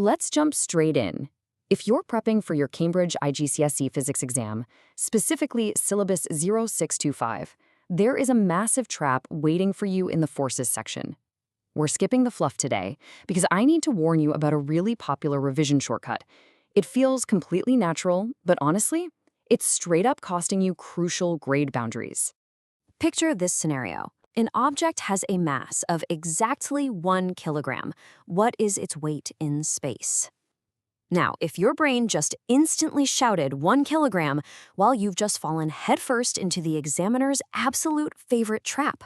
Let's jump straight in. If you're prepping for your Cambridge IGCSE physics exam, specifically syllabus 0625, there is a massive trap waiting for you in the forces section. We're skipping the fluff today because I need to warn you about a really popular revision shortcut. It feels completely natural, but honestly, it's straight up costing you crucial grade boundaries. Picture this scenario. An object has a mass of exactly 1 kilogram. What is its weight in space? Now, if your brain just instantly shouted 1 kilogram, well, you've just fallen headfirst into the examiner's absolute favorite trap.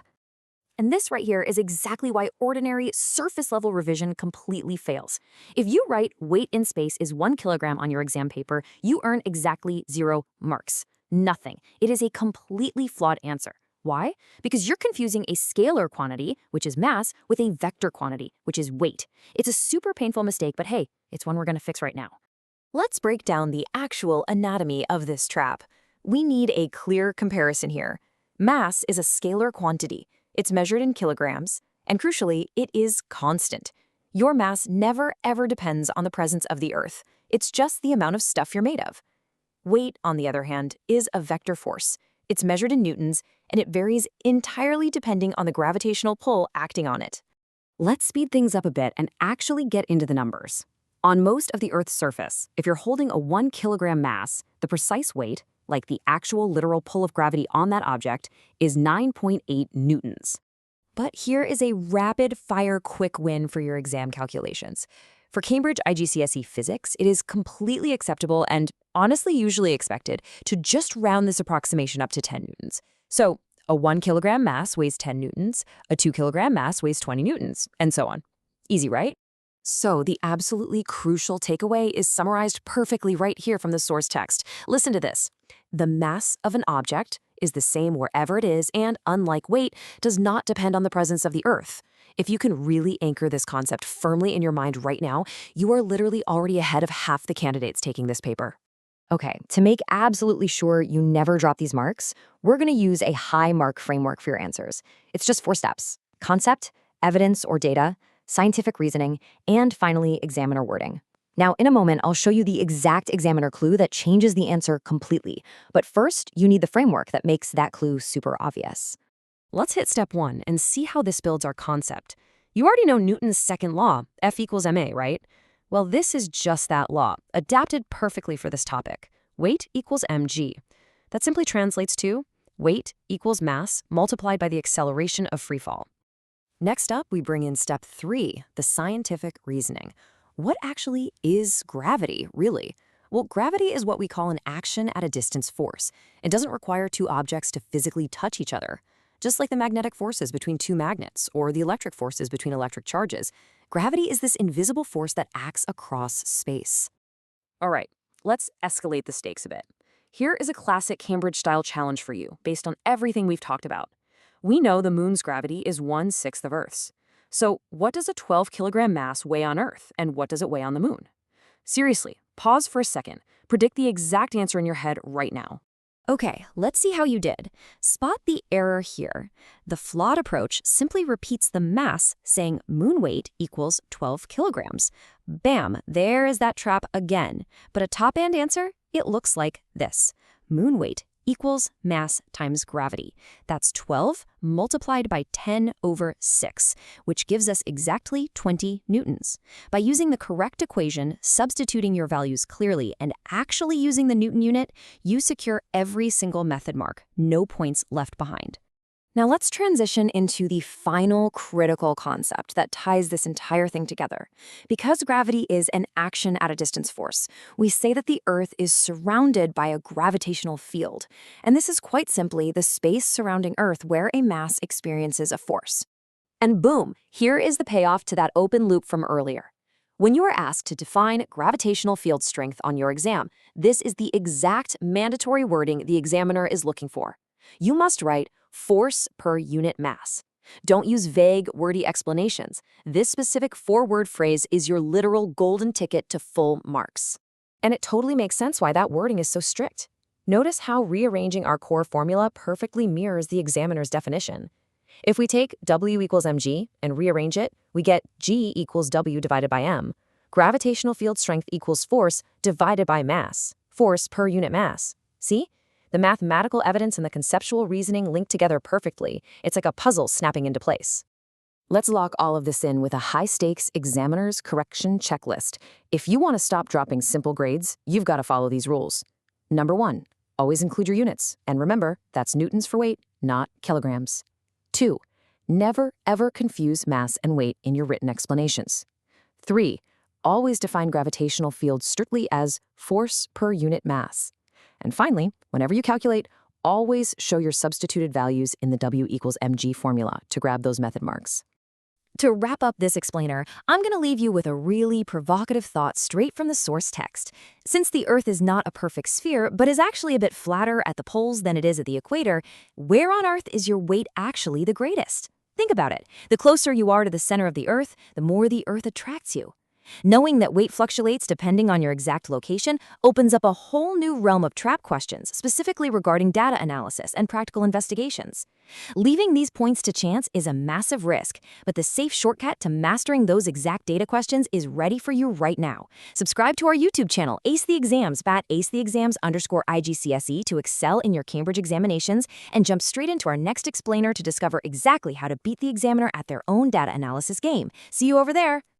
And this right here is exactly why ordinary surface-level revision completely fails. If you write weight in space is 1 kilogram on your exam paper, you earn exactly 0 marks. Nothing. It is a completely flawed answer. Why? Because you're confusing a scalar quantity, which is mass, with a vector quantity, which is weight. It's a super painful mistake, but hey, it's one we're going to fix right now. Let's break down the actual anatomy of this trap. We need a clear comparison here. Mass is a scalar quantity. It's measured in kilograms, and crucially, it is constant. Your mass never ever depends on the presence of the Earth. It's just the amount of stuff you're made of. Weight, on the other hand, is a vector force. It's measured in newtons, and it varies entirely depending on the gravitational pull acting on it. Let's speed things up a bit and actually get into the numbers. On most of the Earth's surface, if you're holding a 1 kilogram mass, the precise weight, like the actual literal pull of gravity on that object, is 9.8 newtons. But here is a rapid-fire quick win for your exam calculations. For Cambridge IGCSE physics, it is completely acceptable and honestly usually expected to just round this approximation up to 10 newtons. So a 1 kilogram mass weighs 10 newtons, a 2 kilogram mass weighs 20 newtons, and so on. Easy, right? So the absolutely crucial takeaway is summarized perfectly right here from the source text. Listen to this. The mass of an object is the same wherever it is and, unlike weight, does not depend on the presence of the Earth. If you can really anchor this concept firmly in your mind right now, you are literally already ahead of half the candidates taking this paper. Okay, to make absolutely sure you never drop these marks, we're going to use a high mark framework for your answers. It's just 4 steps: concept, evidence or data, scientific reasoning, and finally, examiner wording. Now, in a moment, I'll show you the exact examiner clue that changes the answer completely. But first, you need the framework that makes that clue super obvious. Let's hit step 1 and see how this builds our concept. You already know Newton's second law, F equals ma, right? Well, this is just that law, adapted perfectly for this topic. Weight equals mg. That simply translates to weight equals mass multiplied by the acceleration of freefall. Next up, we bring in step 3, the scientific reasoning. What actually is gravity, really? Well, gravity is what we call an action at a distance force. It doesn't require 2 objects to physically touch each other. Just like the magnetic forces between 2 magnets or the electric forces between electric charges, gravity is this invisible force that acts across space. All right, let's escalate the stakes a bit. Here is a classic Cambridge-style challenge for you, based on everything we've talked about. We know the moon's gravity is 1/6 of Earth's. So what does a 12 kilogram mass weigh on Earth, and what does it weigh on the moon? Seriously, pause for a second. Predict the exact answer in your head right now. Okay, let's see how you did. Spot the error here. The flawed approach simply repeats the mass, saying moon weight equals 12 kilograms. Bam, there is that trap again. But a top-end answer? It looks like this. Moon weight equals mass times gravity. That's 12 multiplied by 10/6, which gives us exactly 20 newtons. By using the correct equation, substituting your values clearly, and actually using the Newton unit, you secure every single method mark, no points left behind. Now let's transition into the final critical concept that ties this entire thing together. Because gravity is an action at a distance force, we say that the Earth is surrounded by a gravitational field. And this is quite simply the space surrounding Earth where a mass experiences a force. And boom, here is the payoff to that open loop from earlier. When you are asked to define gravitational field strength on your exam, this is the exact mandatory wording the examiner is looking for. You must write force per unit mass. Don't use vague, wordy explanations. This specific 4-word phrase is your literal golden ticket to full marks. And it totally makes sense why that wording is so strict. Notice how rearranging our core formula perfectly mirrors the examiner's definition. If we take W equals mg and rearrange it, we get G equals W divided by M. Gravitational field strength equals force divided by mass, force per unit mass. See? The mathematical evidence and the conceptual reasoning link together perfectly. It's like a puzzle snapping into place. Let's lock all of this in with a high-stakes examiner's correction checklist. If you want to stop dropping simple grades, you've got to follow these rules. Number 1, always include your units. And remember, that's newtons for weight, not kilograms. 2, never, ever confuse mass and weight in your written explanations. 3, always define gravitational fields strictly as force per unit mass. And finally, whenever you calculate, always show your substituted values in the W equals mg formula to grab those method marks. To wrap up this explainer, I'm going to leave you with a really provocative thought straight from the source text. Since the Earth is not a perfect sphere, but is actually a bit flatter at the poles than it is at the equator, where on Earth is your weight actually the greatest? Think about it. The closer you are to the center of the Earth, the more the Earth attracts you. Knowing that weight fluctuates depending on your exact location opens up a whole new realm of trap questions, specifically regarding data analysis and practical investigations. Leaving these points to chance is a massive risk, but the safe shortcut to mastering those exact data questions is ready for you right now. Subscribe to our YouTube channel, Ace the Exams, @acetheexams_IGCSE to excel in your Cambridge examinations, and jump straight into our next explainer to discover exactly how to beat the examiner at their own data analysis game. See you over there.